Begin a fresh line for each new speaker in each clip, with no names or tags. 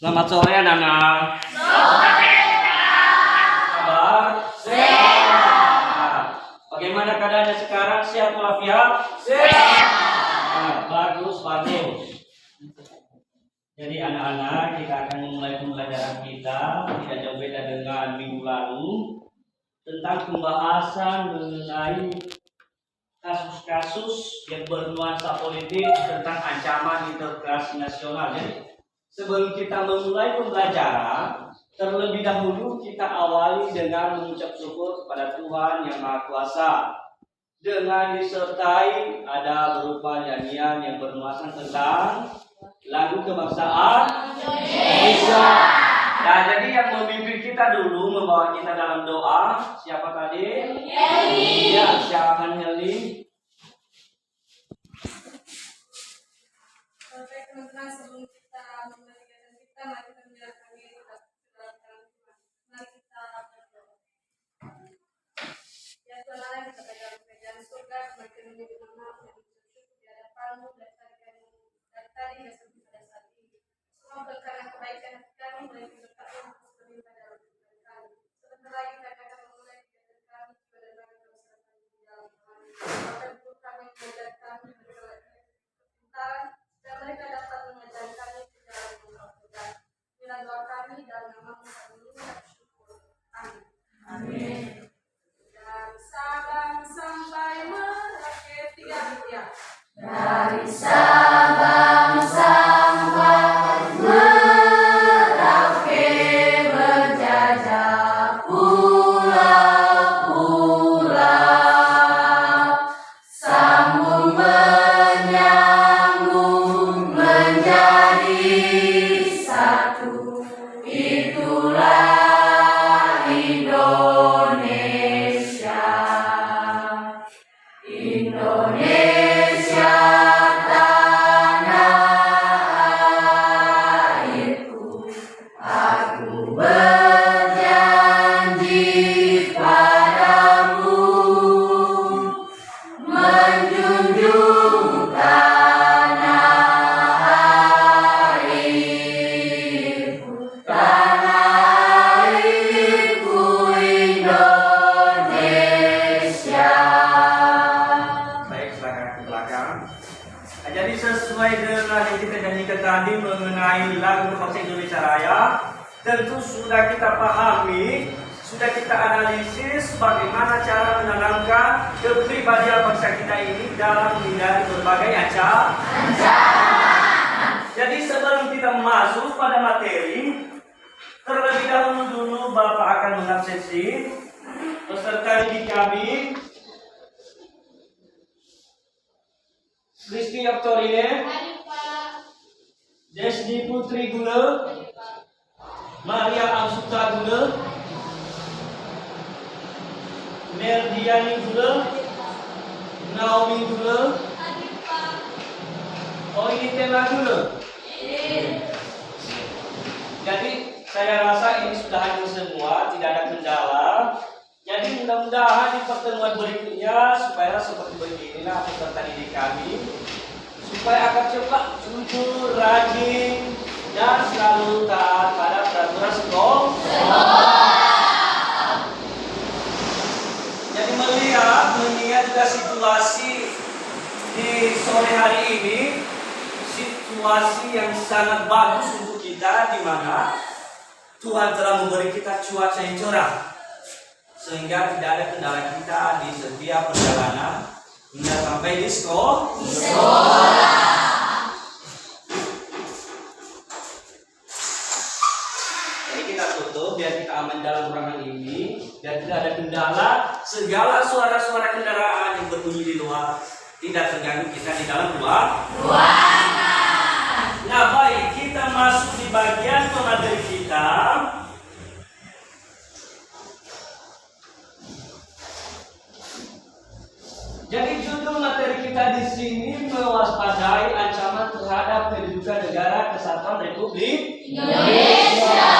Selamat sore anak-anak.
Sore,
Kabar?
sehat.
Bagaimana keadaannya sekarang? Sehat walafiat?
Sehat.
Bagus. Jadi anak-anak, kita akan memulai pembelajaran kita tidak jauh beda dengan minggu lalu tentang pembahasan mengenai kasus-kasus yang bernuansa politik tentang ancaman integrasi nasional. Jadi sebelum kita memulai pembelajaran, terlebih dahulu kita awali dengan mengucap syukur kepada Tuhan Yang Maha Kuasa dengan disertai ada berupa nyanyian yang bernuansa tentang lagu kebangsaan Indonesia. Nah, jadi yang memimpin kita dulu membawa kita dalam doa siapa tadi?
Heli.
Ya, silakan Heli.
Baik teman-teman, sebelum kita memulai kegiatan kita, mari kita menyerahkan diri dalam tangan Tuhan. Mari kita berdoa. Ya Tuhan, kita dalam kerajaan surga, semakin menjadi nama dan bersyukur di hadapan-Mu dari tadi dan sampai pada saat ini. Semua berkat kebaikan kami, mulai berkat-Mu berlimpah dalam kehidupan kami. Sebentar lagi kami akan memulai kegiatan kami, pada bagi dosa kami di dalam Tuhan. Bapak Ibu kami, mengajar kami, berdoa kepintaran, dan mereka dapat mengajar kami ke jalan yang benar. Bila doa kami dalam nama-Mu kami mengucap syukur. Amin.
Amin.
Dari Sabang sampai Merauke, tiga.
Dari Sabang sampai Merauke berjajah pulau-pulau, sambung menyambung menjadi satu, itulah Indonesia. Indonesia tanah airku, aku berjanji padamu menjunjung tanah airku, Indonesia.
Baik, silakan ke belakang. Nah, jadi sesuai dengan yang kita janjikan tadi mengenai lagu bangsa Indonesia Raya, tentu sudah kita pahami, sudah kita analisis bagaimana cara menanamkan kepribadian bangsa kita ini dalam menghindari berbagai ancaman. Jadi sebelum kita masuk pada materi, terlebih dulu Bapak akan mengabsensi peserta didik kami. Kristi Oktorine, Desdi Putri Gule, Maria Amsuta Gule, Merdiani Gule, Naomi Gule. Oh, ini tema Gule. Jadi saya rasa ini sudah hadir semua, tidak ada kendala. Jadi mudah-mudahan di pertemuan berikutnya supaya seperti beginilah peserta didik kami, supaya akan cepat jujur, rajin, dan selalu taat pada peraturan sekolah. Jadi mengingat juga situasi di sore hari ini, situasi yang sangat bagus untuk kita, di mana Tuhan telah memberi kita cuaca yang cerah, sehingga tidak ada kendala kita di setiap perjalanan hingga sampai di sekolah. Jadi kita tutup biar kita aman dalam ruangan ini, biar tidak ada kendala, segala suara-suara kendaraan yang berbunyi di luar tidak terganggu kita di dalam ruangan. Nah, baik, kita masuk di bagian pemateri kita. Jadi judul materi kita di sini mewaspadai ancaman terhadap kedudukan negara kesatuan Republik
Indonesia.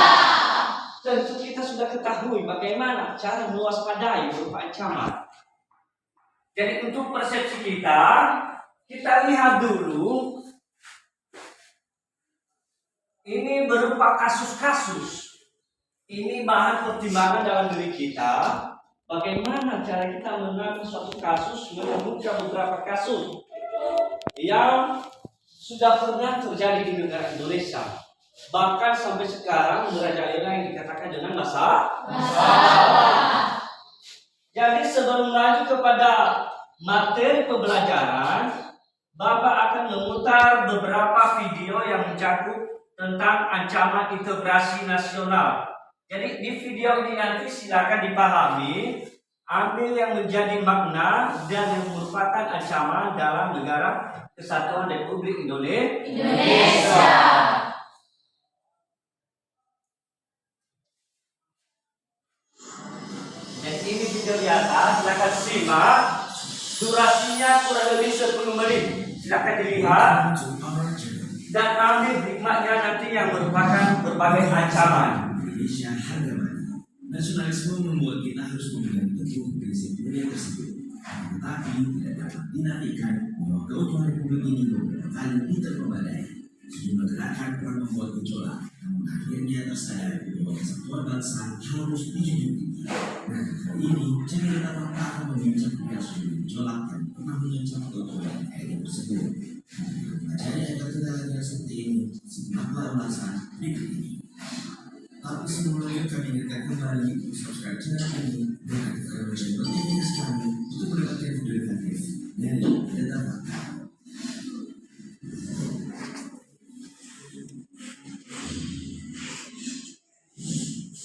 Tentu kita sudah ketahui bagaimana cara mewaspadai berupa ancaman. Jadi untuk persepsi kita lihat dulu Ini berupa kasus-kasus. Ini bahan pertimbangan dalam diri kita. Bagaimana cara kita menangani suatu kasus, menemukan beberapa kasus yang sudah pernah terjadi di negara Indonesia. Bahkan sampai sekarang merajalela yang dikatakan dengan masalah. Jadi sebelum lanjut kepada materi pembelajaran, Bapak akan memutar beberapa video yang mencakup tentang ancaman integrasi nasional. Jadi di video ini nanti silakan dipahami, ambil yang menjadi makna dan yang merupakan ancaman dalam negara Kesatuan Republik Indonesia. Dan ini video di atas, silakan simak. Durasinya kurang lebih 10 menit. Silakan dilihat dan ambil hikmahnya nanti yang merupakan berbagai ancaman.
Indonesia harga mati. Nasionalisme membuat kita harus memegang teguh prinsip mulia tersebut. Tetapi tidak dapat dinafikan bahwa keutuhan Republik ini beberapa kali diterpembadai. Sejumlah gerakan pernah membuat gejolak, namun akhirnya tersadar bahwa kesatuan bangsa harus dijunjung tinggi. Nah, kali ini cerita Bapak akan membincangkan sejumlah gejolak yang pernah mengancam keutuhan NKRI tersebut. Bacanya agar tidak hanya seperti ini, simaklah ulasan berikut ini. Tapi sebelumnya kami ingatkan kembali untuk subscribe channel ini dan aktifkan lonceng notifikasi kami untuk mendapatkan video terbaru dari Data Fakta.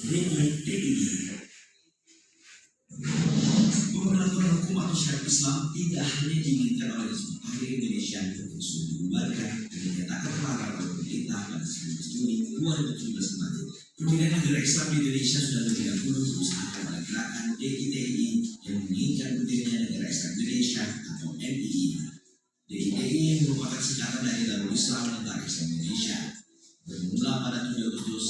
DITI. Pemberlakuan hukum atau syariat Islam tidak hanya diinginkan oleh Hizbut Tahrir Indonesia yang sudah dibubarkan dan dinyatakan terlarang oleh pemerintah pada 19 Juni 2017 kemarin. Pendirian negara Islam di Indonesia sudah lebih dahulu diusahakan oleh gerakan DITI yang menginginkan berdirinya negara Islam Indonesia atau NII. DITI merupakan singkatan dari Darul Islam Tentara Islam Indonesia. Bermula pada 7 Agustus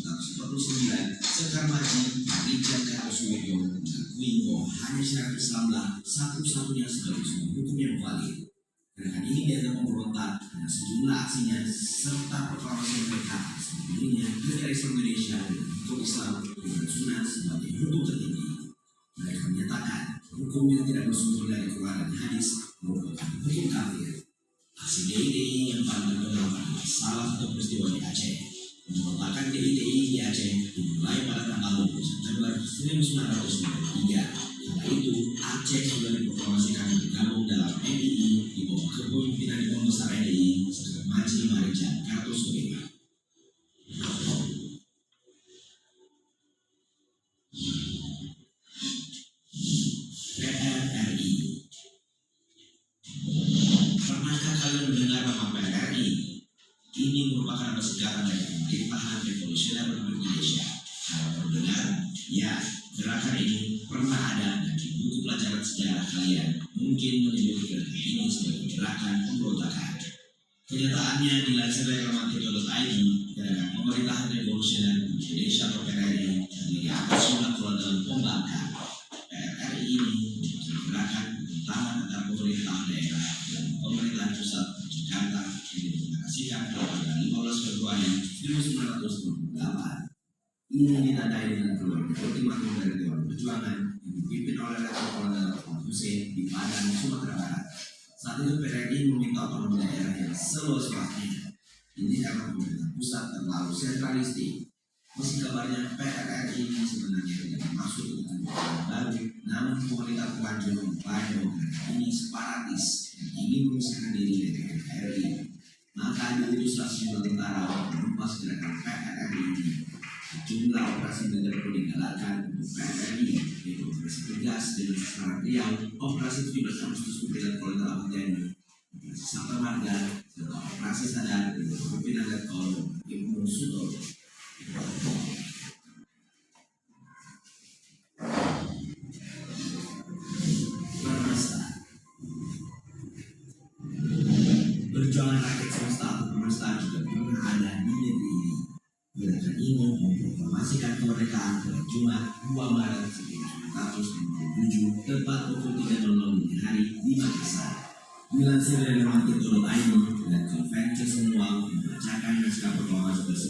1949, Sekar Maji Rijal Kartosuwiryo mengakui bahwa hanya syariat Islamlah satu-satunya sebagai sumber hukum yang valid. Gerakan ini dianggap memberontak karena sejumlah aksinya serta proklamasi mereka sebelumnya negara Islam Indonesia dan hukum Islam dengan sunnah sebagai hukum tertinggi. Mereka menyatakan hukum yang tidak bersumber dari Quran dan hadis merupakan hukum kafir. Aksi DITI yang paling terkenal adalah salah satu peristiwa di Aceh. Pemberontakan DITI di Aceh dimulai pada tanggal 20 September 1993. Karena itu, Aceh sudah diproklamasikan bergabung dalam NII di bawah kepemimpinan Imam Besar NII Sekar Maji Marijan Kartosuwiryo. PRRI. Pernahkah kalian mendengar nama PRRI? Ini merupakan nama singkatan dari Pemerintahan Revolusioner Republik Indonesia. Kalau mendengar, ya, gerakan ini pernah ada dan di buku pelajaran sejarah kalian mungkin menyebut gerakan ini sebagai gerakan pemberontakan. Kenyataannya dilansir dari Romantik.id, gerakan Pemerintahan Revolusioner Indonesia atau PRRI terdiri atas jumlah keluarga pembangkang. PRRI ini merupakan gerakan pemerintahan antara pemerintahan daerah dan pemerintahan pusat Jakarta yang diimplementasikan pada 15 Februari 1928. Ini ditandai dengan keluarga ultimatum dari Dewan Perjuangan yang dipimpin oleh Letnan Kolonel Ahmad Hussein di Padang, Sumatera Barat. Saat itu PRRI meminta otonomi daerah yang seluas-luasnya. Ini karena pemerintah pusat terlalu sentralistik. Meski kabarnya PRRI ini sebenarnya tidak masuk dengan yang baru, namun pemerintah terlanjur mengklaim bahwa ini separatis dan ingin memisahkan diri dari NKRI. Maka diutuslah sejumlah tentara untuk menumpas gerakan PRRI ini. Jumlah operasi militer pun digalakan untuk PRRI, yaitu operasi tegas dengan sasaran Riau, operasi 17 Agustus pimpinan Kolonel Ahmad Yani, operasi Santa Marga, serta operasi Sadar dengan pimpinan Letkol Ibnu Sutopo. Perjuangan rakyat semesta atau pemerintahan juga pernah ada di negeri ini. Gerakan ini memproklamasikan kemerdekaan pada Jumat 2 Maret 1957 tepat pukul 3.00 dini hari di Makassar. Dilansir dari Romantik.id dan Convention semua membacakan naskah proklamasi tersebut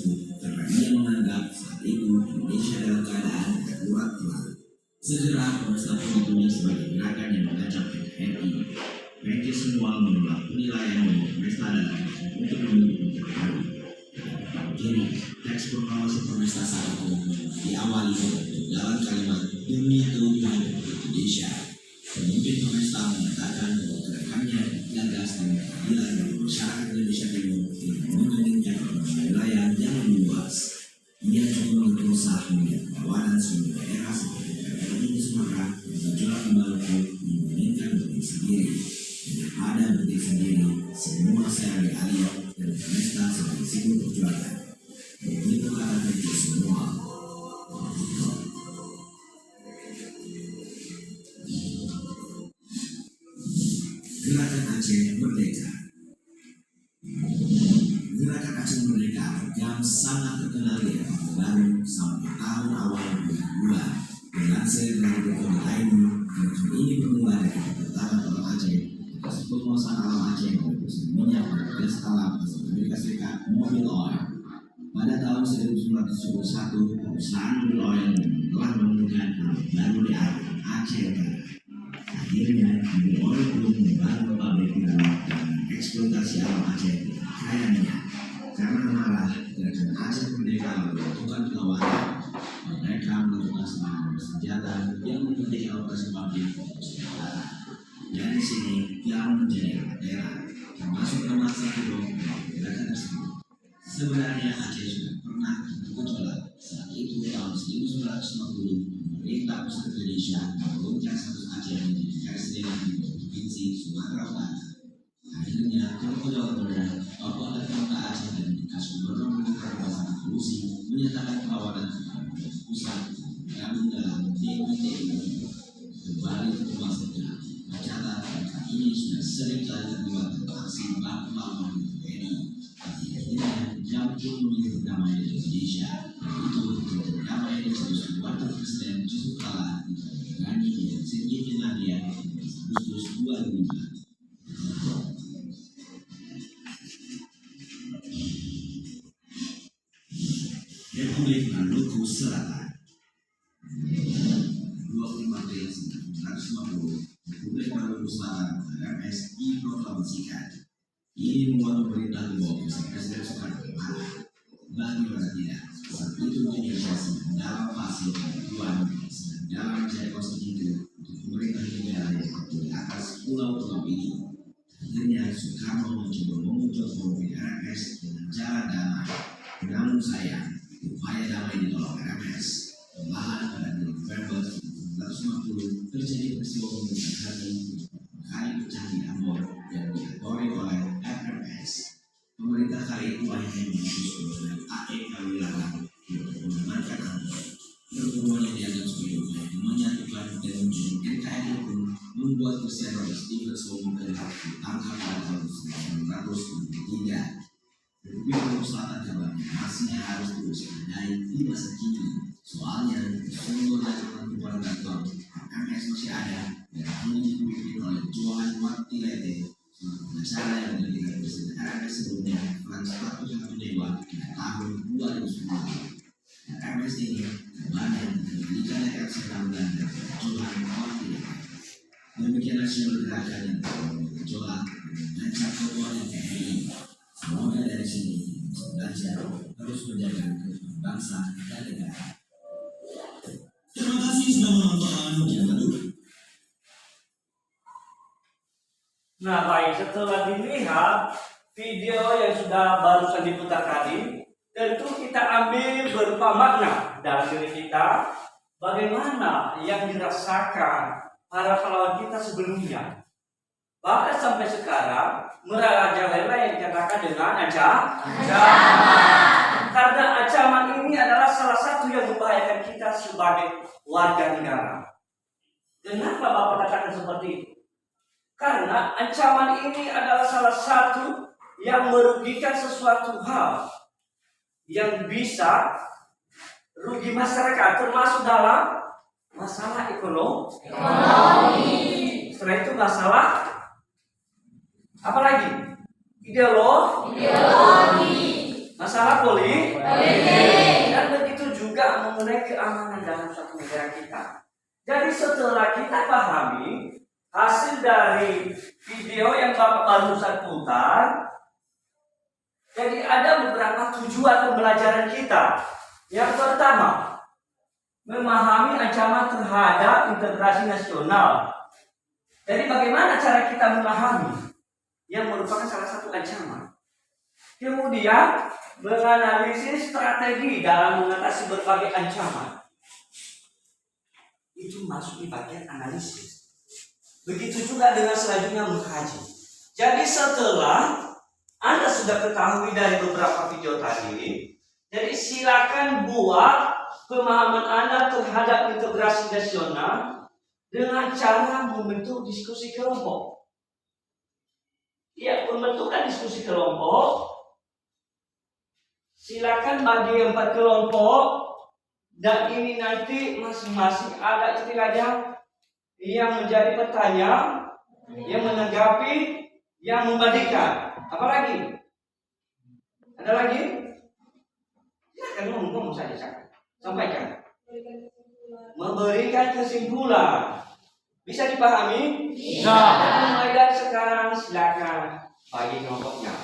Segera Komnas ditunjuk sebagai gerakan yang mengajak PKRI. PK semua menolak penilaian bahwa Komnas adalah untuk membentuk baru. Kini, teks proklamasi Komnas saat itu diawali dengan jalan kalimat demi keutuhan Indonesia. Pemimpin Komnas mengatakan bahwa gerakannya gagas dan keadilan bagi masyarakat Indonesia Timur yang menginginkan wilayah yang lebih luas. Ia juga mengusaha melihat perlawanan semua daerah seperti PRI di Sumatera dan gejolak di Maluku menginginkan berdiri sendiri. Daripada berdiri sendiri, semua saya alih dan Komnas sebagai simbol perjuangan. Begitu kata itu semua. Gerakan Aceh Merdeka. Gerakan Aceh Merdeka yang sangat terkenal di era baru sampai tahun awal 2002. Dilansir dari Dewan Lain, gerakan ini bermula dari pertahanan orang Aceh atas penguasaan alam Aceh oleh perusahaan minyak dan gas alam asal Amerika Serikat Mobil Oil. Pada tahun 1991, perusahaan Mobil Oil telah menemukan alam baru di Aceh Utara. Akhirnya, Mobil Oil pun membangun pabrik minyak dan eksploitasi alam Aceh kaya minyak. Karena marah, gerakan Aceh Merdeka melakukan perlawanan. Mereka melakukan serangan bersenjata yang memiliki alokasi pabrik senjata. Dari sini, yang menjadi daerah termasuk nomor satu gerakan tersebut. Sebenarnya Aceh sudah pernah bergejolak. Saat itu tahun 1950, pemerintah pusat Indonesia menurunkan status Aceh menjadi garis daerah di provinsi Sumatera Utara. Akhirnya, Jawa Tengah, tokoh dan kota Aceh dan bekas gubernur militer bahasa revolusi menyatakan perlawanan kepada pusat gabung dalam DITI. Kembali ke kuasanya, mencatat mereka ini sudah sering kali terlibat dalam aksi baku lawan TNI. Tapi akhirnya jauh memilih damai di Indonesia. Itu damai di seluruh wakil presiden Yusuf Kala berani di Helsinki, Finlandia Agustus 2005. Republik Maluku Selatan 25 April 1950, Republik Maluku Selatan RMS diproklamasikan. Ini membuat pemerintah di bawah Presiden Soekarno marah. Bagaimana tidak, saat itu Indonesia sedang dalam fase penentuan, sedang dalam mencari konstitusi untuk pemerintah negara yang berdiri atas pulau-pulau ini. Akhirnya Soekarno mencoba memunculkan RMS dengan jalan damai. Namun sayang, upaya damai ditolak RMS. Perlahan pada November 1950 terjadi peristiwa pembunuhan hati kali pecah di Ambon yang diatori oleh RMS. Pemerintah kali itu akhirnya memutuskan dengan AEK Wilayah untuk mengamankan Ambon. Pertemuan yang dianggap sebagai upaya menyatukan dan menjunjung NKRI pun membuat Presiden Robert Stevens ditangkap pada tahun 1963. Republik Maluku Selatan kabarnya masih harus terus diadai di masa kini. Soalnya sumber dan pertumbuhan kantor RMS masih ada dan kini dipimpin oleh Johan Martilete, seorang pengacara yang menjadikan Presiden RMS sebelumnya Frans Patuh Dewa pada tahun 2009. RMS ini kabarnya didirikan oleh RC16 dan Johan Martilete. Demikian nasional gerakan yang bergejolak dan cakupan TNI. Semoga dari sini belajar terus menjaga keutuhan bangsa dan negara. Terima kasih sudah menonton yang kedua.
Nah baik, setelah dilihat video yang sudah barusan diputar tadi, tentu kita ambil berupa makna dalam diri kita. Bagaimana yang dirasakan para pahlawan kita sebelumnya. Bahkan sampai sekarang merajalela yang dikatakan dengan ancaman. Karena ancaman ini adalah salah satu yang membahayakan kita sebagai warga negara. Kenapa Bapak katakan seperti itu? Karena ancaman ini adalah salah satu yang merugikan sesuatu hal yang bisa rugi masyarakat, termasuk dalam masalah ekonomi. Setelah itu masalah apalagi? Ideologi. Masalah politik. Dan begitu juga mengenai keamanan dalam suatu negara kita. Jadi setelah kita pahami hasil dari video yang Bapak barusan putar, jadi ada beberapa tujuan pembelajaran kita. Yang pertama, memahami ancaman terhadap integrasi nasional. Jadi bagaimana cara kita memahami yang merupakan salah satu ancaman. Kemudian menganalisis strategi dalam mengatasi berbagai ancaman. Itu masuk di bagian analisis. Begitu juga dengan selanjutnya mengkaji. Jadi setelah Anda sudah ketahui dari beberapa video tadi, jadi silakan buat pemahaman Anda terhadap integrasi nasional dengan cara membentuk diskusi kelompok. Ya, pembentukan diskusi kelompok. Silakan bagi 4 kelompok. Dan ini nanti masing-masing ada istilahnya yang menjadi pertanyaan, yang menanggapi, yang membandingkan. Apa lagi? Ada lagi? Silakan ngomong saja. Sampaikan. Memberikan kesimpulan. Bisa dipahami?
Bisa.
Mulai dari sekarang silakan bagi kelompoknya.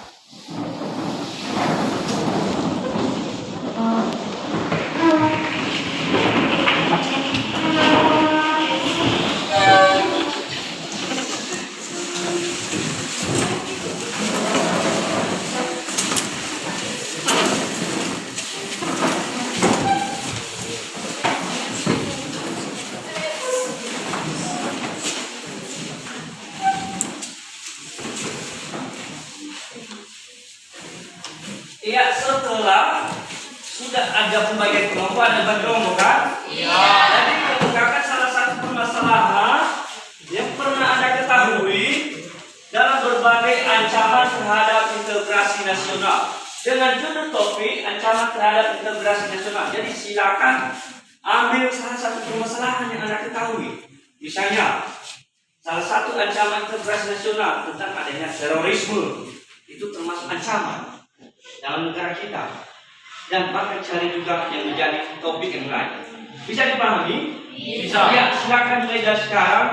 Iya, setelah sudah ada pembagian kelompok, ada kelompok kan?
Iya.
Jadi kemukakan salah satu permasalahan yang pernah Anda ketahui dalam berbagai ancaman terhadap integrasi nasional. Dengan judul topik ancaman terhadap integrasi nasional. Jadi silakan ambil salah satu permasalahan yang Anda ketahui. Misalnya, salah satu ancaman integrasi nasional tentang adanya terorisme. Itu termasuk ancaman dalam negara kita, dan bahkan cari juga yang menjadi topik yang lain. Bisa dipahami?
Bisa.
Ya, silakan mulai dari sekarang.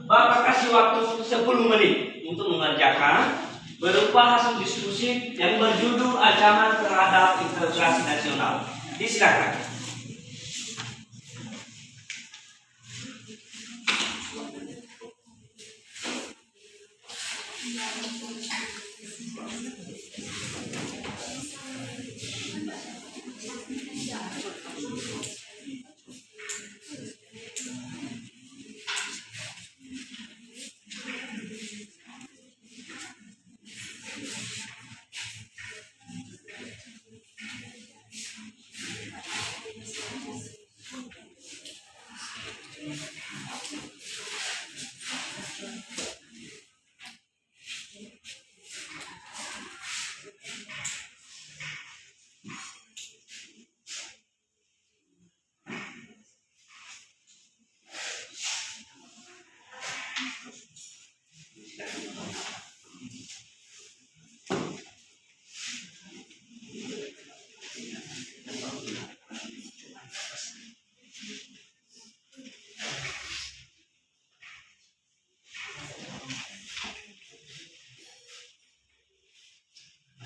Bapak kasih waktu 10 menit untuk mengerjakan berupa hasil diskusi yang berjudul ancaman terhadap integrasi nasional. Disilakan.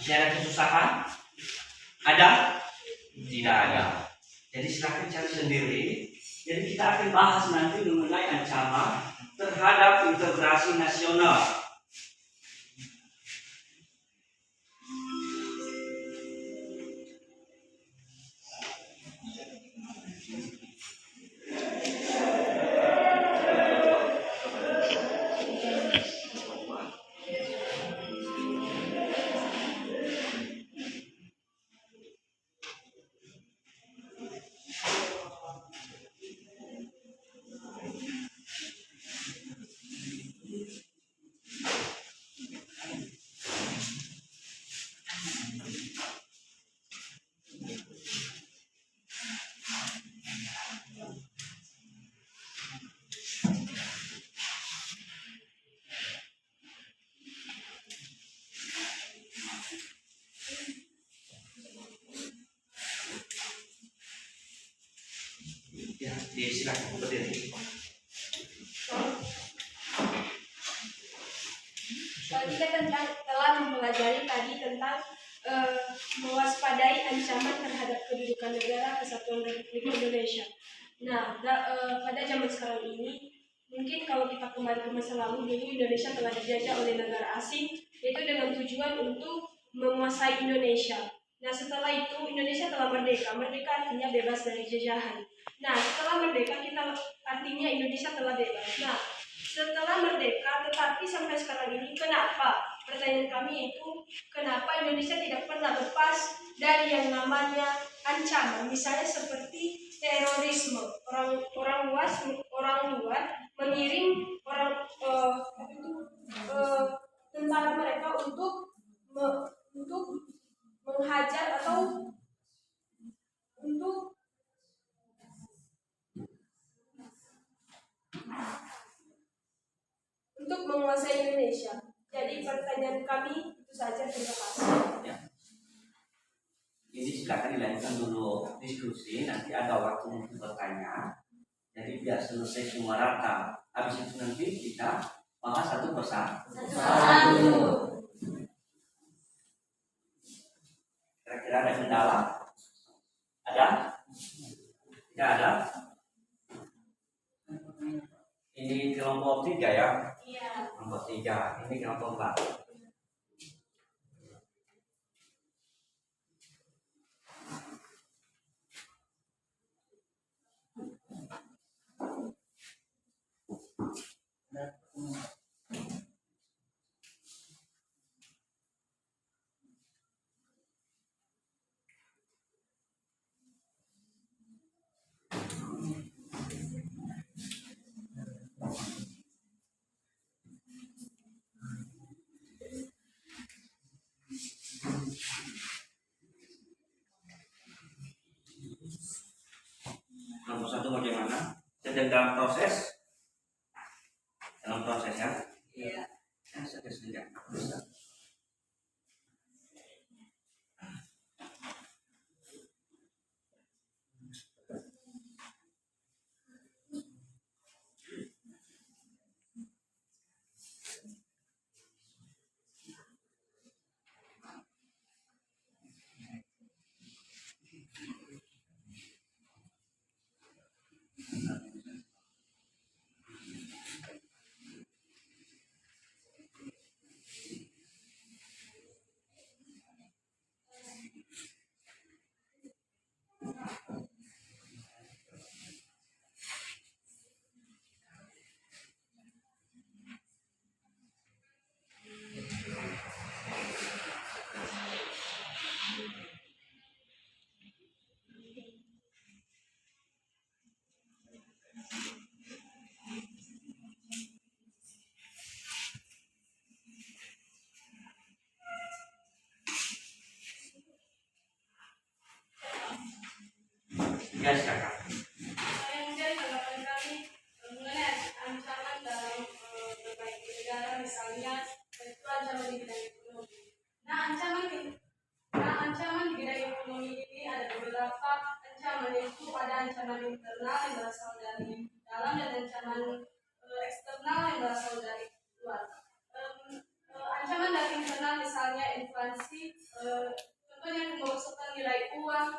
Masih ada kesusahan? Ada? Tidak ada. Jadi silakan cari sendiri. Jadi kita akan bahas nanti mengenai ancaman terhadap integrasi nasional. Silakan berdiri.
Kita telah mempelajari tadi tentang mewaspadai ancaman terhadap kedudukan negara kesatuan Republik Indonesia. Nah, pada zaman sekarang ini, mungkin kalau kita kembali ke masa lalu, dulu Indonesia telah dijajah oleh negara asing, yaitu dengan tujuan untuk menguasai Indonesia. Nah, setelah itu Indonesia telah merdeka. Merdeka artinya bebas dari jajahan. Nah, setelah merdeka artinya Indonesia telah bebas. Nah, setelah merdeka, tetapi sampai sekarang ini kenapa? Pertanyaan kami itu, kenapa Indonesia tidak pernah lepas dari yang namanya ancaman, misalnya seperti terorisme, orang luar mengirim tentara mereka untuk menghajar atau untuk menguasai Indonesia. Jadi pertanyaan kami itu saja, terima kasih.
Ya. Ini silakan dilanjutkan dulu diskusi, nanti ada waktu untuk bertanya. Jadi biar selesai semua rata. Habis itu nanti kita bahas satu persatu. Kira-kira ada kendala? Ada? Tidak ada? Ini kelompok 3 ya?
Iya.
Kelompok 3, ini kelompok 4. Nomor 1 bagaimana? Sedang dalam proses? Dalam proses ya?
Iya.
Sedang. Bisa. Ya, silakan.
Yang menjadi tanggapan kami mengenai ancaman dalam berbagai negara, misalnya itu ancaman di bidang ekonomi. Nah, ancaman di bidang ekonomi ini ada beberapa ancaman, yaitu ada ancaman internal yang berasal dari dalam dan ancaman eksternal yang berasal dari luar. Ancaman dari internal misalnya inflasi, contohnya kemerosotan nilai uang,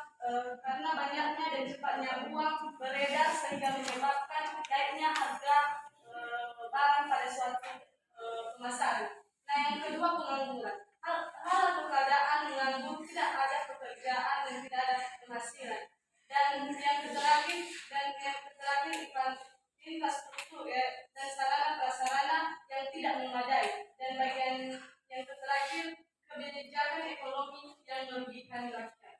karena banyaknya dan cepatnya uang beredar sehingga menyebabkan naiknya harga barang pada suatu pemasaran. Nah, yang kedua pengangguran. Hal atau keadaan menganggur, tidak ada pekerjaan dan tidak ada penghasilan. Dan yang terakhir infrastruktur dan sarana prasarana yang tidak memadai. Dan bagian yang terakhir kebijakan ekonomi yang merugikan rakyat.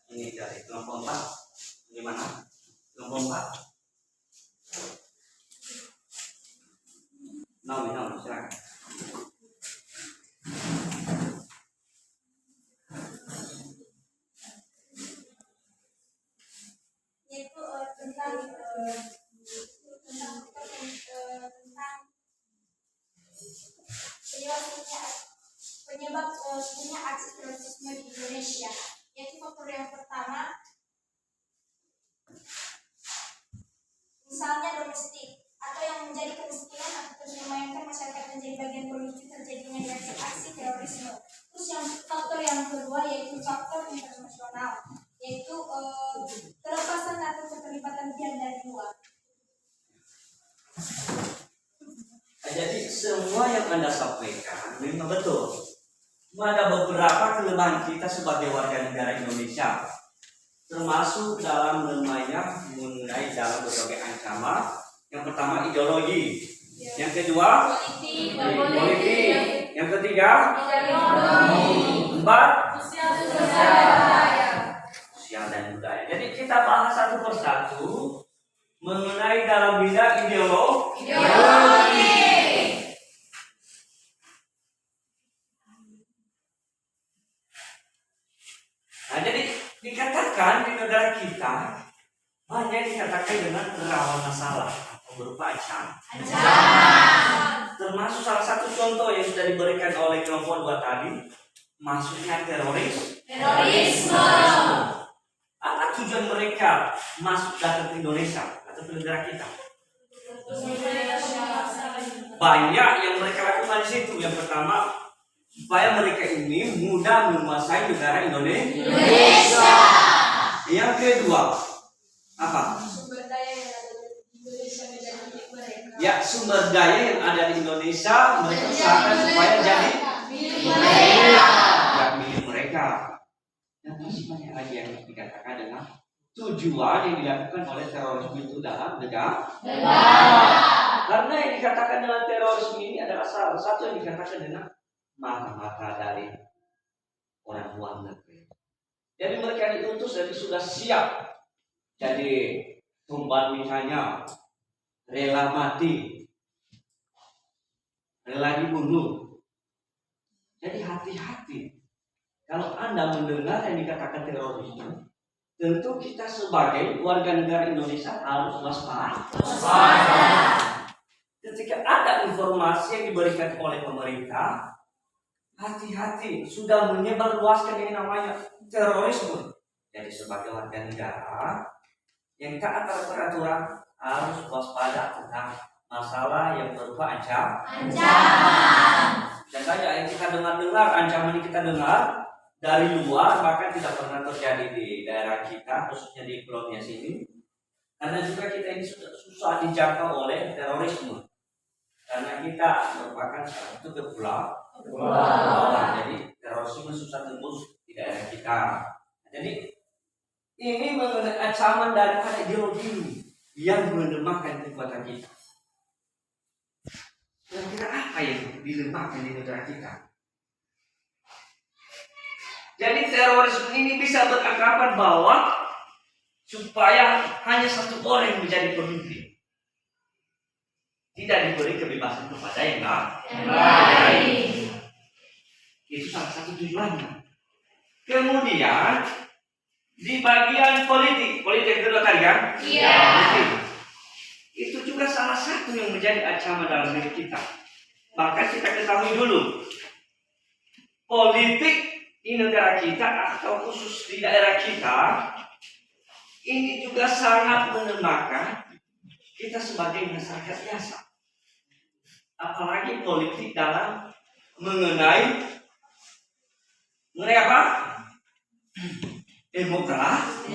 Ini dari kelompok 4. Gimana? Kelompok 4. No, silakan.
Yaitu tentang
yang Anda sampaikan memang betul. Ada beberapa kelemahan kita sebagai warga negara Indonesia, termasuk dalam mengenai dalam berbagai ancaman. Yang pertama ideologi, yang kedua politik, yang ketiga keempat sosial dan budaya. Jadi kita bahas satu persatu mengenai dalam bidang ideologi. Nah, jadi dikatakan di negara kita banyak dikatakan dengan rawan masalah atau berupa ancaman. Termasuk salah satu contoh yang sudah diberikan oleh kelompok 2 tadi, masuknya terorisme. Apa tujuan mereka masuk datang ke Indonesia atau ke negara kita? Banyak yang mereka lakukan di situ. Yang pertama, supaya mereka ini mudah menguasai negara Indonesia. Yang kedua, apa?
Sumber daya yang ada di Indonesia menjadi milik mereka.
Ya, sumber daya yang ada di Indonesia mereka usahakan supaya jadi milik mereka. Dan masih banyak lagi yang dikatakan dengan tujuan yang dilakukan oleh terorisme itu dalam negara. Karena yang dikatakan dengan terorisme ini adalah salah satu yang dikatakan dengan mata-mata dari orang luar negeri. Jadi mereka diutus dan sudah siap jadi tumbal misalnya, rela mati, rela dibunuh. Jadi hati-hati. Kalau Anda mendengar yang dikatakan terorisme, tentu kita sebagai warga negara Indonesia harus waspada. Ketika ada informasi yang diberikan oleh pemerintah, hati-hati, sudah menyebarluaskan yang namanya terorisme. Jadi sebagai warga negara yang taat pada peraturan harus waspada tentang masalah yang berupa ancaman. Dan banyak yang kita dengar ancaman yang kita dengar dari luar, bahkan tidak pernah terjadi di daerah kita, khususnya di Pulau Nias ini. Karena juga kita ini sudah susah dijangkau oleh terorisme. Karena kita merupakan salah satu kepulauan, jadi terorisme susah tembus di daerah kita. Jadi ini mengenai ancaman daripada ideologi yang melemahkan kekuatan kita. Kira-kira apa yang dilemahkan di negara kita? Jadi terorisme ini bisa beranggapan bahwa supaya hanya satu orang yang menjadi pemimpin, tidak diberi kebebasan kepada yang lain. Itu salah satu tujuannya. Kemudian di bagian politik yang kedua tadi kan? Iya. Itu juga salah satu yang menjadi ancaman dalam diri kita. Maka kita ketahui dulu, politik di negara kita atau khusus di daerah kita ini juga sangat melemahkan kita sebagai masyarakat biasa. Apalagi politik dalam mengenai apa? Demokrasi.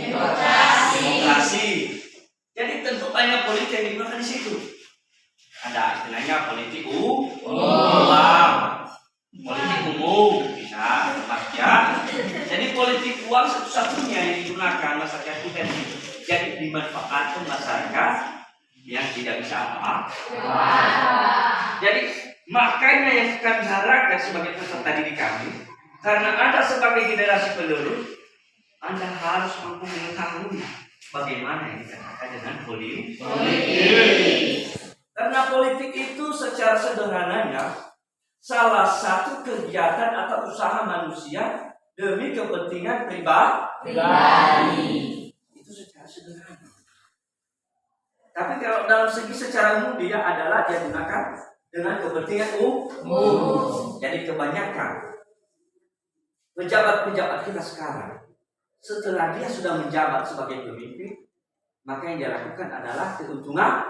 Jadi tentu banyak politik yang digunakan di situ. Ada istilahnya politik politik umum bisa ya. Jadi politik uang satu-satunya yang digunakan masyarakat kita itu. Jadi dimanfaatkan masyarakat yang tidak bisa apa-apa. Jadi makanya yang kami harapkan sebagai peserta didik kami, karena Anda sebagai generasi penerus, Anda harus mampu mengetahui bagaimana yang dikatakan dengan politik. Karena politik itu secara sederhananya salah satu kegiatan atau usaha manusia demi kepentingan pribadi. Itu secara sederhana. Tapi kalau dalam segi secara umum dia adalah dia gunakan dengan kepentingan umum. Jadi kebanyakan pejabat-pejabat kita sekarang, setelah dia sudah menjabat sebagai pemimpin, maka yang dia lakukan adalah keuntungan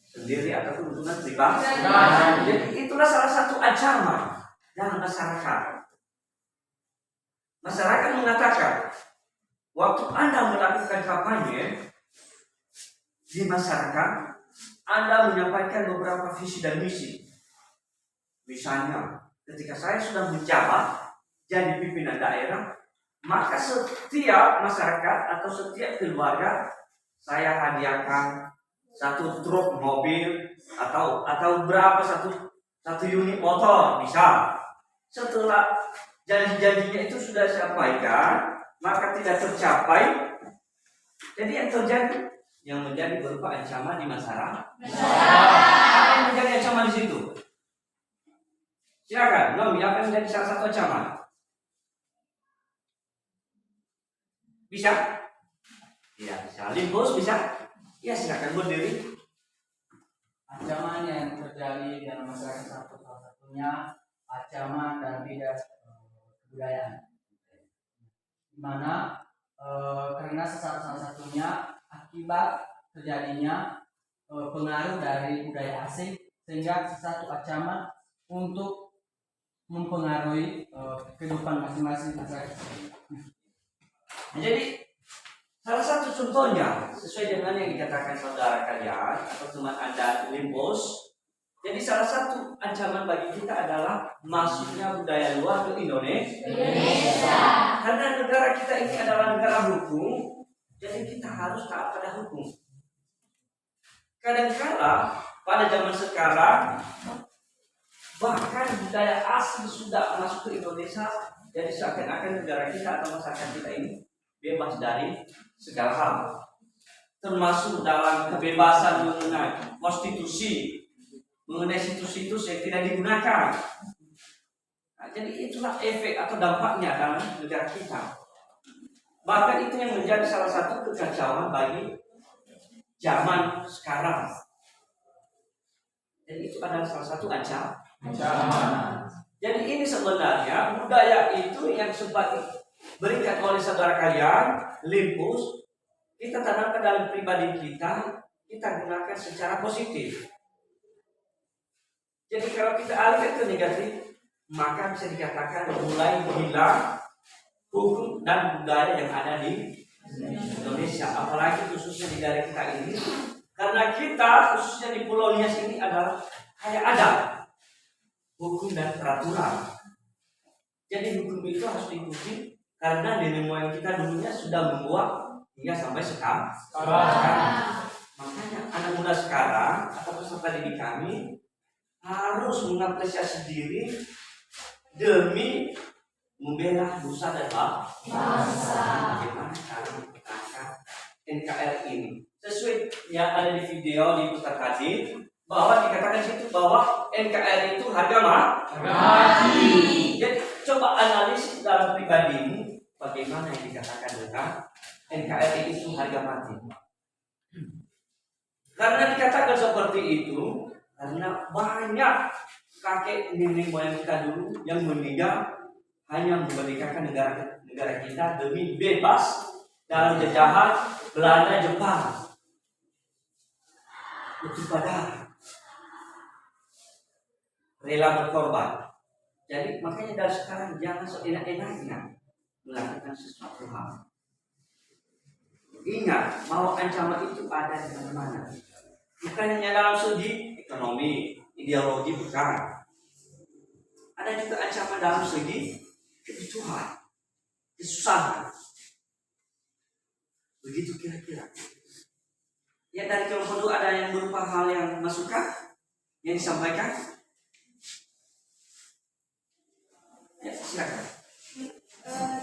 sendiri atau keuntungan pribadi. Jadi itulah salah satu ancaman dalam masyarakat. Masyarakat mengatakan, waktu Anda melakukan kampanye di masyarakat, Anda menyampaikan beberapa visi dan misi. Misalnya, ketika saya sudah menjabat jadi pimpinan daerah, maka setiap masyarakat atau setiap keluarga saya hadiahkan satu truk mobil atau berapa satu unit motor misal. Setelah janji-janjinya itu sudah saya sampaikan, maka tidak tercapai. Jadi yang terjadi yang menjadi berupa ancaman di masyarakat. Apa yang menjadi ancaman di situ? Silakan, Nomi, apa yang menjadi salah satu ancaman? Bisa? Tidak bisa. Limpus bisa? Ya silakan berdiri.
Ancaman yang terjadi dalam masyarakat salah satunya ancaman dan bidang kebudayaan, di mana karena salah satunya akibat terjadinya pengaruh dari budaya asing, sehingga satu ancaman untuk mempengaruhi kehidupan masing-masing masyarakat.
Jadi salah satu contohnya sesuai dengan yang dikatakan saudara kalian atau teman Anda Limpus. Jadi salah satu ancaman bagi kita adalah masuknya budaya luar ke Indonesia. Karena negara kita ini adalah negara hukum, jadi kita harus taat pada hukum. Kadang-kala pada zaman sekarang bahkan budaya asing sudah masuk ke Indonesia, jadi seakan-akan negara kita atau masyarakat kita ini bebas dari segala hal, termasuk dalam kebebasan mengenai konstitusi, mengenai situs-situs yang tidak digunakan. Nah, jadi itulah efek atau dampaknya dalam negara kita. Bahkan itu yang menjadi salah satu kekacauan bagi zaman sekarang. Jadi itu adalah salah satu ancaman. Jadi ini sebenarnya budaya itu yang sempat berikan oleh saudara kalian, Limpus, kita tanamkan dalam pribadi kita gunakan secara positif. Jadi kalau kita alihkan ke negatif, maka bisa dikatakan mulai hilang hukum dan budaya yang ada di Indonesia, apalagi khususnya di daerah kita ini, karena kita khususnya di Pulau Nias ini adalah hanya ada hukum dan peraturan. Jadi hukum itu harus diikuti karena nenek moyang kita dulunya sudah membuat hingga sampai sekarang. Makanya anak muda sekarang atau peserta didik kami harus mengapresiasi diri demi membela nusa dan bangsa. Bagaimana cara mempertahankan NKRI ini? Sesuai yang ada di video di putar tadi, bahwa dikatakan situ bahwa NKRI itu harga mati. Jadi coba analisis dalam pribadimu, bagaimana yang dikatakan tentang NKRI itu harga mati. Karena dikatakan seperti itu, karena banyak kakek nenek moyang kita dulu yang meninggal hanya memerdekakan negara kita demi bebas dalam jajahan Belanda Jepang. Itu pada rela berkorban. Jadi makanya dari sekarang jangan seenak-enaknya melakukan sesuatu hal. Ingat bahwa ancaman itu ada di mana-mana. Bukan hanya dalam segi ekonomi, ideologi, bukan. Ada juga ancaman dalam segi kebutuhan, kesusahan. Begitu kira-kira. Ya dari kelompok dulu ada yang berupa hal yang masukan yang disampaikan. Ya, silakan.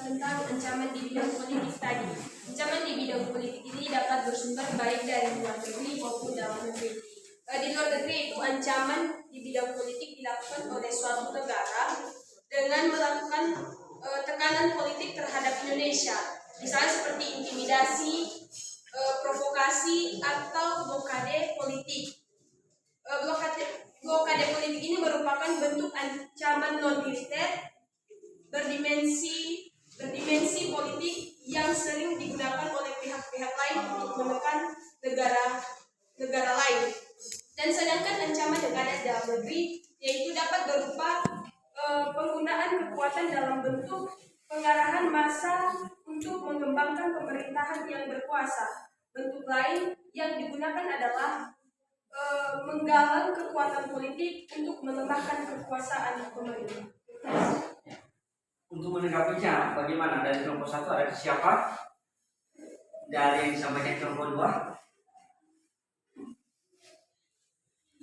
Tentang ancaman di bidang politik tadi. Ancaman di bidang politik ini dapat bersumber baik dari luar negeri maupun dalam negeri. Di luar negeri itu ancaman di bidang politik dilakukan oleh suatu negara dengan melakukan tekanan politik terhadap Indonesia. Misalnya seperti intimidasi, provokasi, atau blokade politik. Blokade politik ini merupakan bentuk ancaman non-militer berdimensi politik yang sering digunakan oleh pihak-pihak lain untuk menekan negara lain. Dan sedangkan ancaman yang ada dalam negeri yaitu dapat berupa penggunaan kekuatan dalam bentuk pengarahan massa untuk mengembangkan pemerintahan yang berkuasa. Bentuk lain yang digunakan adalah menggalang kekuatan politik untuk melemahkan kekuasaan pemerintah.
Untuk menanggapinya, bagaimana dari kelompok 1 ada siapa? Dari yang disampaikan kelompok 2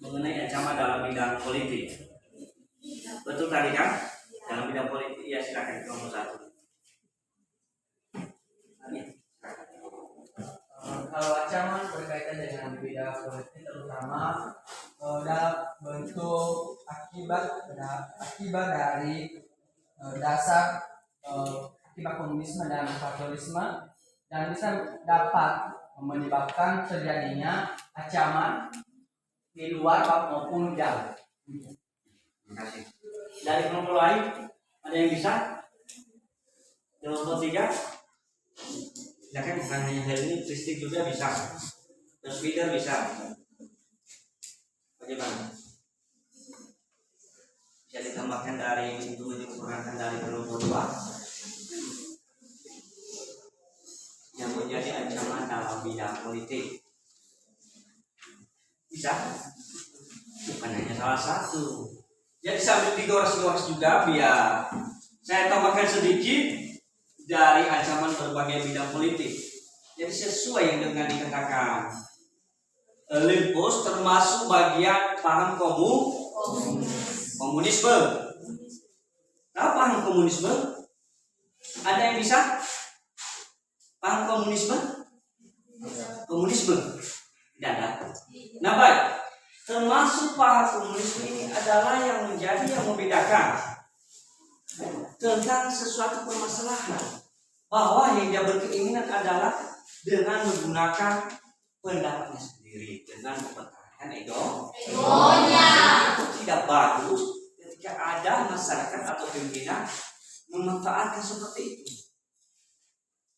mengenai ancaman dalam bidang politik. Betul tadi kan? Dalam bidang politik, ya silakan kelompok 1.
Kalau ancaman berkaitan dengan bidang politik terutama dalam bentuk akibat dari dasar akibat komunisme dan kapitalisme, dan bisa dapat menyebabkan terjadinya ancaman di luar maupun dalam.
Terima kasih. Dari kelompok lain ada yang bisa? Kelompok 3? Silakan, bukan hanya hal ini, Tristik juga bisa. Terus Peter bisa. Bagaimana? Bisa ditambahkan dari untuk menyempurnakan dari kelompok 2 yang menjadi ancaman dalam bidang politik. Bisa? Bukan hanya salah satu. Jadi sambil digoras-goras juga biar saya tambahkan sedikit dari ancaman berbagai bidang politik. Jadi sesuai yang dengan dikatakan Limpus termasuk bagian paham komunisme. Tahu paham komunisme? Ada yang bisa paham komunisme? Komunisme tidak ada. Nah baik, termasuk paham komunisme ini adalah yang menjadi yang membedakan tentang sesuatu permasalahan, bahwa yang dia berkeinginan adalah dengan menggunakan pendapatnya sendiri, dengan mempertahankan egonya. Itu tidak bagus ketika ada masyarakat atau pimpinan memanfaatkan seperti itu.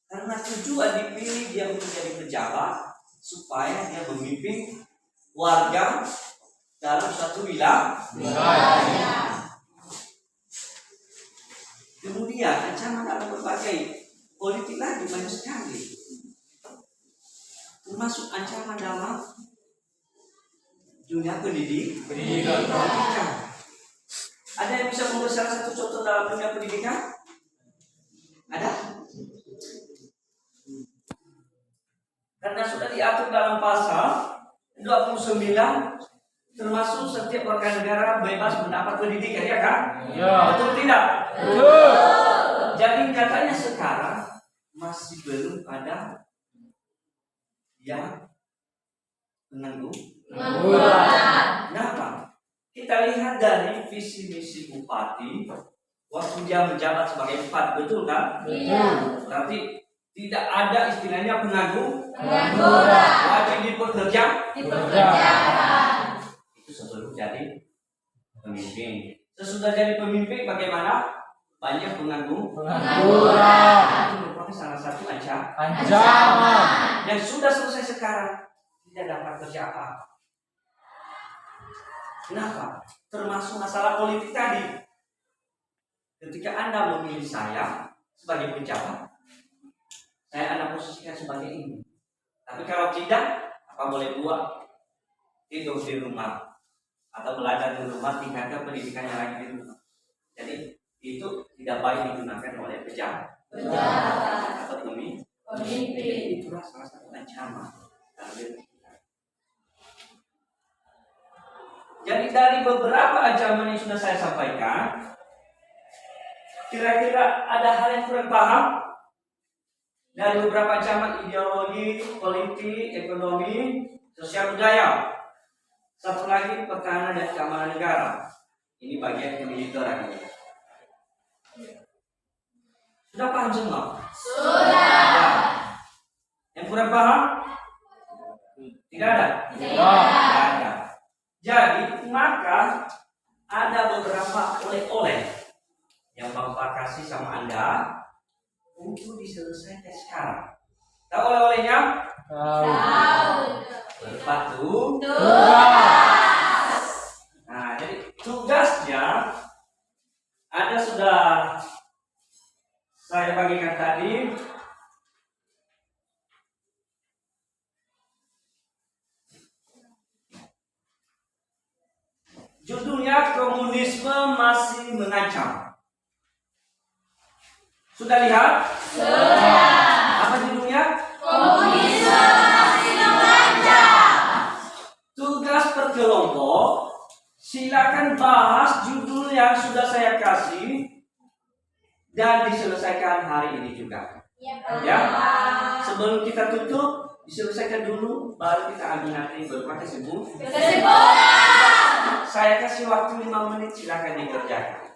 Karena tujuan dipilih dia menjadi pejabat supaya dia memimpin warga dalam suatu wilayah. Kemudian ancaman dalam berbagai politik lagi banyak sekali, termasuk ancaman dalam dunia pendidikan. Ada yang bisa memberi salah satu contoh dalam dunia pendidikan? Ada? Karena sudah diatur dalam pasal 29, termasuk setiap warga negara bebas mendapat pendidikan, ya kan? Ya. Betul tidak? Betul. Jadi nyatanya sekarang masih belum ada yang pengangguran. Kenapa? Kita lihat dari visi misi bupati waktu dia menjabat sebagai bupati, betul kan? Betul. Berarti tidak ada istilahnya pengangguran. Wajib dipekerjakan. Itu sebelum jadi pemimpin. Sesudah jadi pemimpin bagaimana? Banyak pengangguran. Itu merupakan salah satu ancaman. Yang sudah selesai sekarang tidak dapat kerja apa-apa. Kenapa? Termasuk masalah politik tadi. Ketika Anda memilih saya sebagai pejabat, Anda posisikan sebagai ini. Tapi kalau tidak, apa boleh buat? Tidur di rumah atau belajar di rumah, tingkatkan pendidikannya lagi di rumah. Jadi itu tidak baik digunakan oleh pejabat atau pemimpin. Itulah salah satu ancaman. Jadi dari beberapa ancaman yang sudah saya sampaikan, kira-kira ada hal yang kurang paham dari beberapa ancaman ideologi, politik, ekonomi, sosial budaya. Satu lagi pertahanan dan keamanan negara. Ini bagian kemiliteran. Sudah paham semua? Sudah. Yang kurang paham? Tidak ada? Tidak ada. Jadi maka ada beberapa oleh-oleh yang Bapak kasih sama Anda untuk diselesaikan sekarang. Tahu oleh-olehnya? Tahu. Berbatu. Nah, jadi tugasnya ada sudah saya bagikan tadi. komunisme masih mengancam. Sudah lihat? Sudah. Apa judulnya?
Komunisme masih mengancam.
Tugas per kelompok, silakan bahas judul yang sudah saya kasih dan diselesaikan hari ini juga. Ya. Sebelum kita tutup, diselesaikan dulu, baru kita ambil nanti berapa kesimpulan. Saya kasih waktu 5 menit, silakan dikerjakan.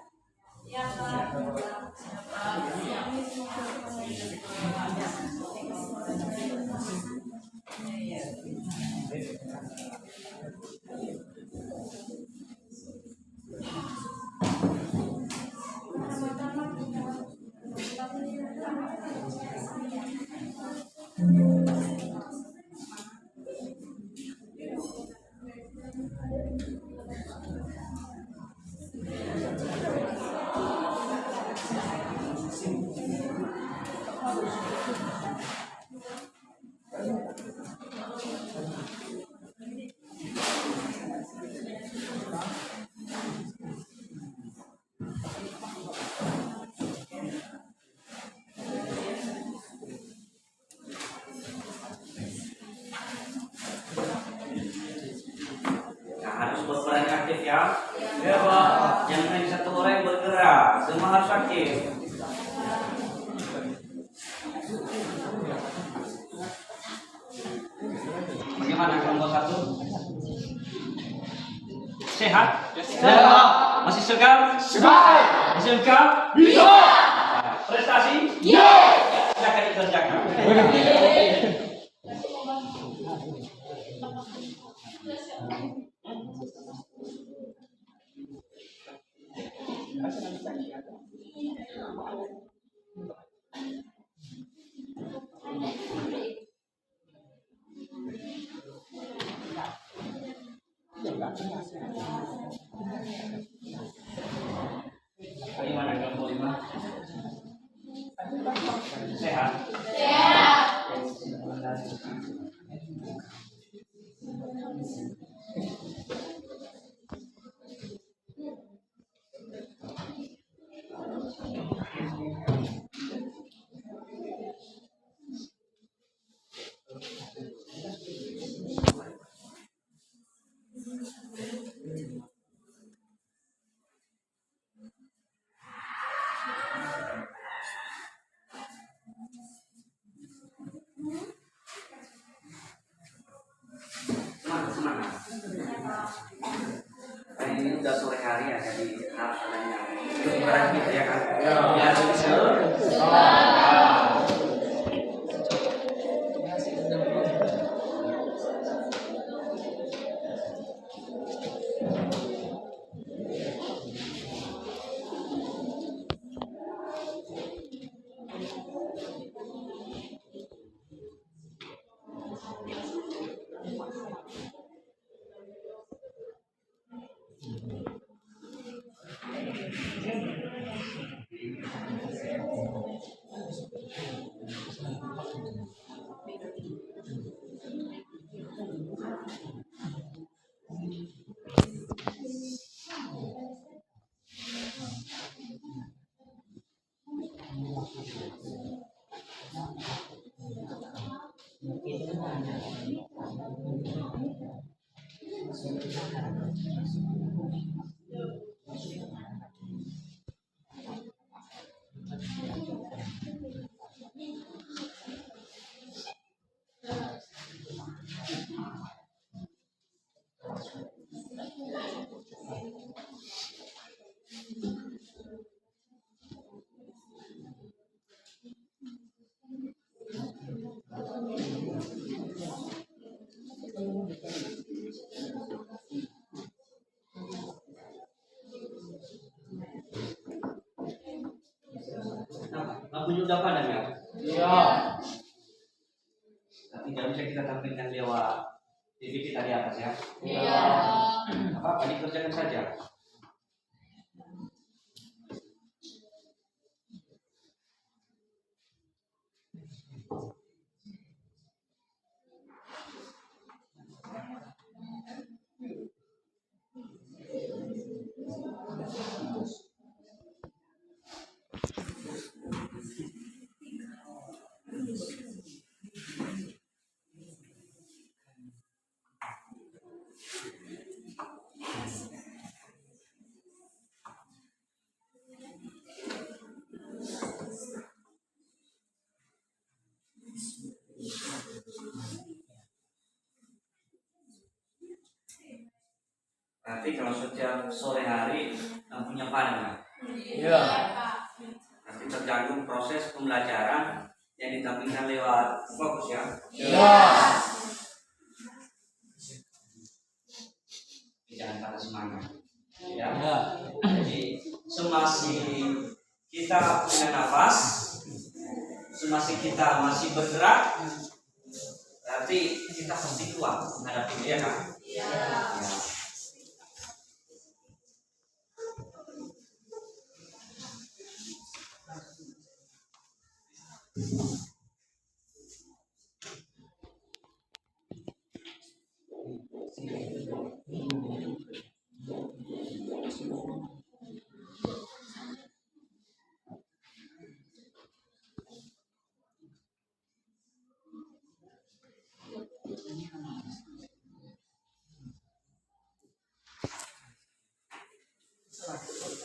Nah, harus berperan aktif ya. Ya Pak. Jangan hanya satu orang yang bergerak, semua harus aktif. Bagaimana kelompok 1? Sehat? Sehat. Masih segar? Segar. Masih lengkap? Bisa. Prestasi? Yes. Silakan dikerjakan. Bagaimana kelompok 5? Sehat? Sehat. Semangat. Nah, ini udah sore hari ya, jadi harus adanya kebugaran kita ya kan? Ya, lagunya udah padam ya? Iya. Tapi nggak bisa kita tampilkan lewat DVD tadi atas ya? Iya. Apa-apa dikerjakan saja. Berarti kalau setiap sore hari lampunya padam.
Iya.
Nanti terganggu proses pembelajaran yang ditampilkan lewat fokus ya.
Iya.
Jangan patah semangat. Ya.
Iya.
Jadi semasi kita punya nafas, semasi kita masih bergerak, berarti kita pasti kuat menghadapi dia kan? Ya.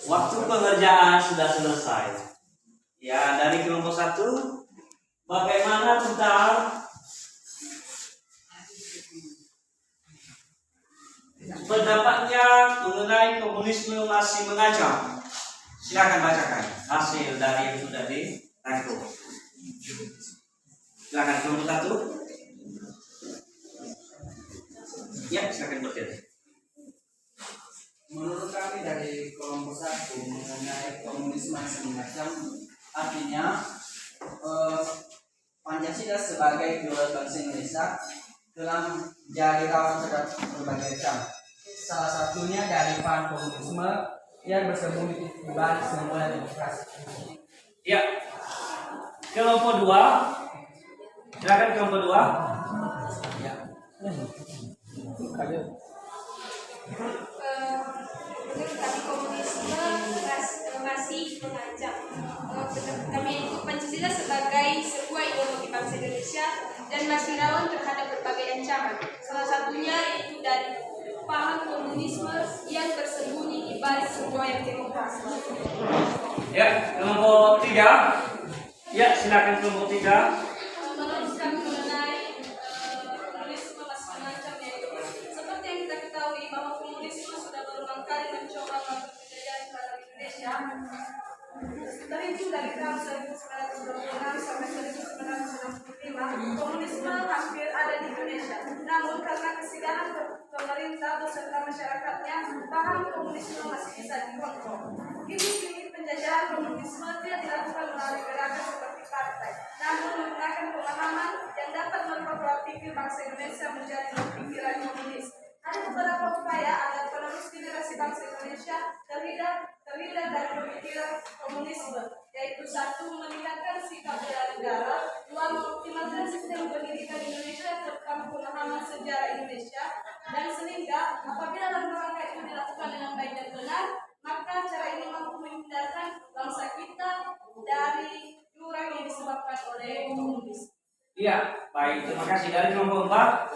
Waktu pengerjaan sudah selesai. Ya, dari kelompok 1, bagaimana tentang pendapatnya mengenai komunisme masih mengancam? Silakan bacakan hasil dari yang sudah dirangkum. Silakan kelompok 1. Ya, silakan berkata.
Menurut kami dari kelompok 1 mengenai komunisme yang semacam, artinya Pancasila sebagai ideologi bangsa Indonesia telah menjadi lawan terhadap berbagai macam. Salah satunya dari paham komunisme yang bersembunyi di balik semula demokrasi.
Ya, kelompok 2. Silakan kelompok 2.
Ya.
Menurut kami komunisme masih mengancam. Kami itu Pancasila sebagai sebuah ideologi bangsa Indonesia dan masih rawan terhadap berbagai ancaman. Salah satunya itu dari paham komunisme yang bersembunyi di balik sebuah yang demokrasi.
Ya, kelompok 3. Ya, silakan kelompok 3.
Menurut kami mengenai komunisme masih mengancam, yaitu seperti yang kita ketahui bahwa komunisme sudah berulang kali mencoba melakukan penjajahan terhadap Indonesia. Terhitung dari tahun 1926 sampai 1965, komunisme hampir ada di Indonesia. Namun karena kesigahan pemerintah beserta masyarakatnya, paham komunisme masih bisa dikontrol. Kini penjajahan komunisme tidak dilakukan melalui gerakan seperti partai, namun menggunakan pemahaman yang dapat merubah pikir bangsa Indonesia menjadi pikiran komunis. Ada beberapa upaya agar penerus generasi bangsa Indonesia terhindar dari pemikiran komunisme, yaitu 1. Meningkatkan sikap bela negara, 2. Mengoptimalkan sistem pendidikan Indonesia serta pemahaman sejarah Indonesia, dan sehingga apabila langkah-langkah itu dilakukan dengan baik dan benar, maka cara ini mampu menghindarkan bangsa kita dari jurang yang disebabkan oleh komunis.
Iya, baik. Terima kasih. Dari kelompok 4.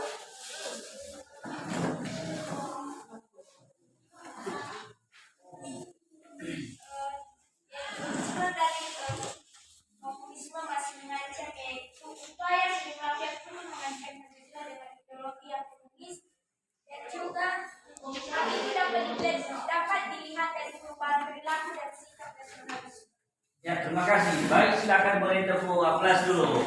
Komunisme masih mengancam, yaitu upaya sejumlah pihak pun mengancam Pancasila dengan ideologi yang komunis, dan juga hal ini dapat dilihat dari perubahan perilaku dan sikap nasionalis.
Ya, terima kasih. Baik, silakan beri tepuk aplaus dulu.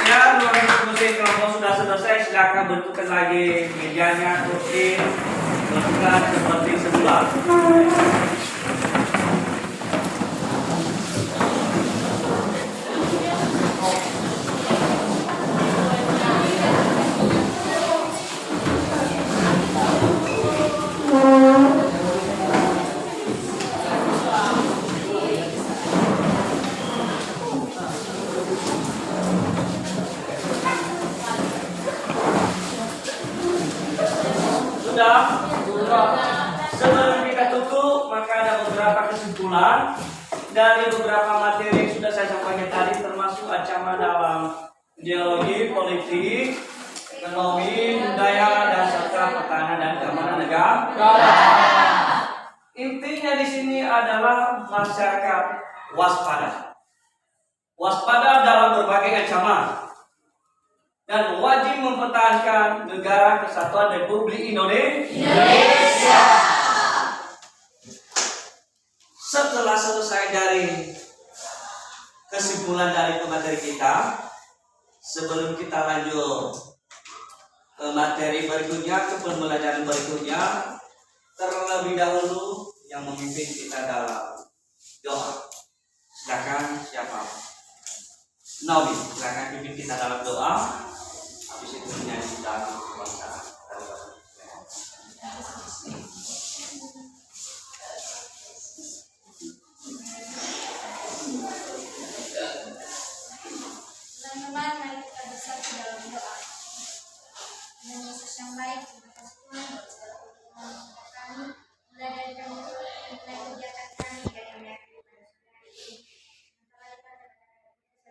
Ya, ruang diskusi kelompok sudah selesai. Silakan bentukkan lagi mejanya, kursi, bentukkan seperti semula. Sebelum kita tutup, maka ada beberapa kesimpulan dari beberapa materi yang sudah saya sampaikan tadi, termasuk ancaman dalam ideologi, politik, ekonomi, budaya, dan serta pertahanan dan keamanan negara. Intinya di sini adalah masyarakat waspada. Waspada dalam berbagai ancaman dan wajib mempertahankan melestarikan Negara Kesatuan Republik Indonesia. Setelah selesai dari kesimpulan dari pemateri kita, sebelum kita lanjut ke materi berikutnya, ke pembelajaran berikutnya, terlebih dahulu yang memimpin kita dalam doa. Silakan siapa? Nabi, silakan pimpin kita dalam doa. Habis itu menyanyi dalam kebangsaan.
Teman-teman, mari kita bersatu dalam doa. Dengan Yesus yang baik, terima kasih Tuhan buat segala pertolongan kami, mulai dari kami turun dan mulai kegiatan kami dan kami akhiri pada sore hari ini. Sementara kita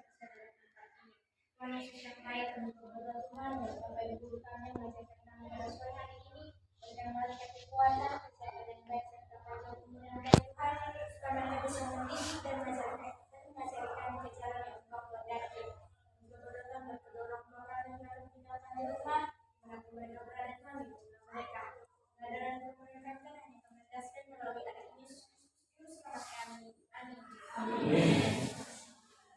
bisa dalam tempat ini. Tuhan Yesus yang baik, kami berdoa Tuhan dan Bapak Ibu guru kami mengajarkan kami pada sore hari ini. Berikan mereka kekuatan, kesehatan yang baik serta panjang umur yang baik Tuhan, supaya mereka bisa mendidik dan mengajarkan kami ke jalan yang Engkau kehendaki. Berdorong orang yang harus meninggalkan Tuhan, mengaku mereka berada kami bersama mereka. Kesadaran untuk mereka yang kami dasarkan melalui anak Yesus Kristus selamat kami. Amin.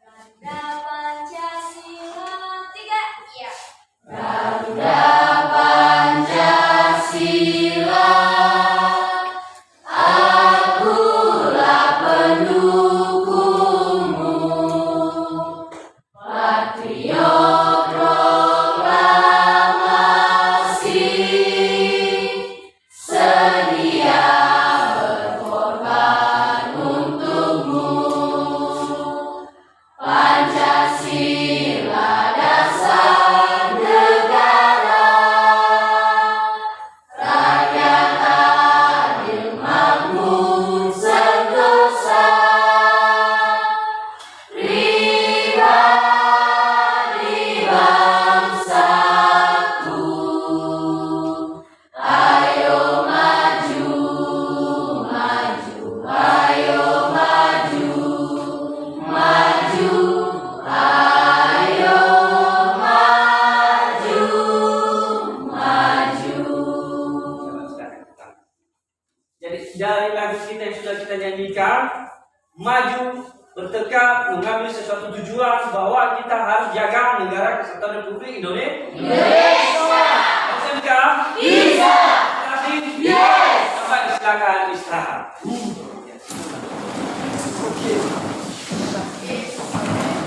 Garuda Pancasila 3, iya. Garuda Pancasila, akulah pendukungmu. Patriot proklamasi, sedia berkorban untukmu. Pancasila dasar negara, rakyat adil makmur sentosa. Pribadi bangsaku, ayo maju, maju, ayo maju, maju, ayo maju, maju.
Jadi dari lagu kita yang sudah kita nyanyikan, maju, bertekad, mengambil sesuatu tujuan bahwa kita harus jaga Negara Kesatuan Republik Indonesia.